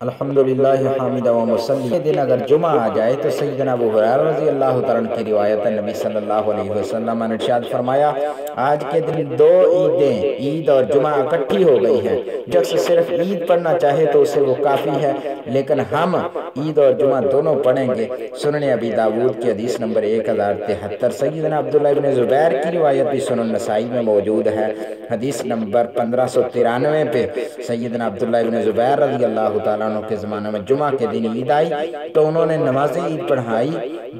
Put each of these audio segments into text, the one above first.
الحمدللہ حامدہ و مصلی کے دن اگر جمعہ آ جائے تو سیدنا ابو ہریرہ رضی اللہ تعالیٰ عنہ کی روایت نبی صلی اللہ علیہ وسلم نے ارشاد فرمایا آج کے دن دو عیدیں عید اور جمعہ اکٹھی ہو گئی ہیں۔ شخص صرف عید پڑھنا چاہے تو اسے وہ کافی ہے، لیکن ہم عید اور جمعہ دونوں پڑھیں گے۔ سنن ابی داؤد کی حدیث نمبر 1073 سیدنا عبداللہ ابن زبیر کی روایت بھی سنن نسائی میں موجود ہے۔ حدیث نمبر 1593 پہ سیدنا عبداللہ ابن زبیر رضی اللہ تعالیٰ عنہ کے زمانے میں جمعہ کے دن عید آئی تو انہوں نے نماز عید پڑھائی،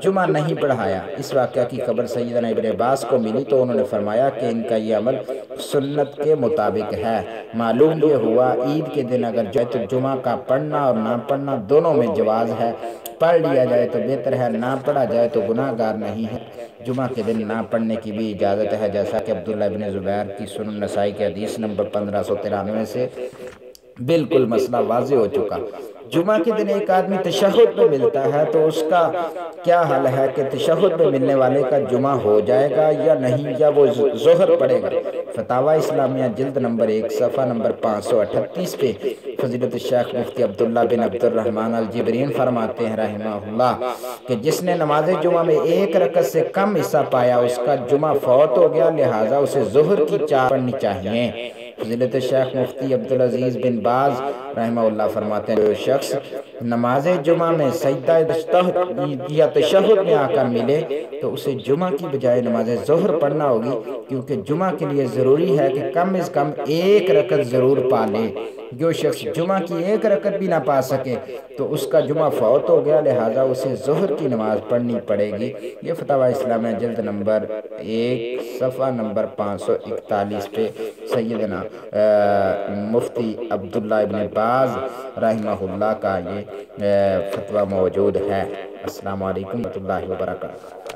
جمعہ نہیں پڑھایا۔ اس واقعہ کی خبر سیدنا ابن عباس کو ملی تو انہوں نے فرمایا کہ ان کا یہ عمل سنت کے مطابق ہے۔ معلوم یہ ہوا عید کے دن اگر جمعہ کا پڑھنا اور نہ پڑھنا دونوں میں جواز ہے، پڑھ لیا جائے تو بہتر ہے، نہ پڑھا جائے تو گناہ گار نہیں ہے۔ جمعہ کے دن نہ پڑھنے کی بھی اجازت ہے، جیسا کہ عبداللہ ابن زبیر کی سنن نسائی کی حدیث نمبر 1593 سے بالکل مسئلہ واضح ہو چکا۔ جمعہ کے دن ایک آدمی تشہد میں ملتا ہے تو اس کا کیا حل ہے کہ تشہد میں ملنے والے کا جمعہ ہو جائے گا یا نہیں، یا وہ ظہر پڑے گا؟ فتاوی اسلامیہ جلد نمبر 1 صفحہ نمبر 538 پہ فضیلت الشیخ مفتی عبداللہ بن عبد الرحمن الجبرین فرماتے ہیں رحمہ اللہ کہ جس نے نماز جمعہ میں ایک رکعت سے کم حصہ پایا اس کا جمعہ فوت ہو گیا، لہٰذا اسے ظہر کی 4 پڑھنی چاہیے۔ فضیلت الشیخ مفتی عبدالعزیز بن باز رحمہ اللہ فرماتے ہیں جو شخص نماز جمعہ میں سجدہ یا تشہد میں آ کر ملے تو اسے جمعہ کی بجائے نماز ظہر پڑھنا ہوگی، کیونکہ جمعہ کے لیے ضروری ہے کہ کم از کم ایک رکعت ضرور پا لے۔ جو شخص جمعہ کی ایک رکعت بھی نہ پا سکے تو اس کا جمعہ فوت ہو گیا، لہٰذا اسے ظہر کی نماز پڑھنی پڑے گی۔ یہ فتاوی اسلامیہ جلد نمبر 1 صفحہ نمبر 541 پہ سیدنا مفتی عبداللہ ابن باز رحمہ اللہ کا یہ فتویٰ موجود ہے۔ السلام علیکم ورحمۃ اللہ وبرکاتہ۔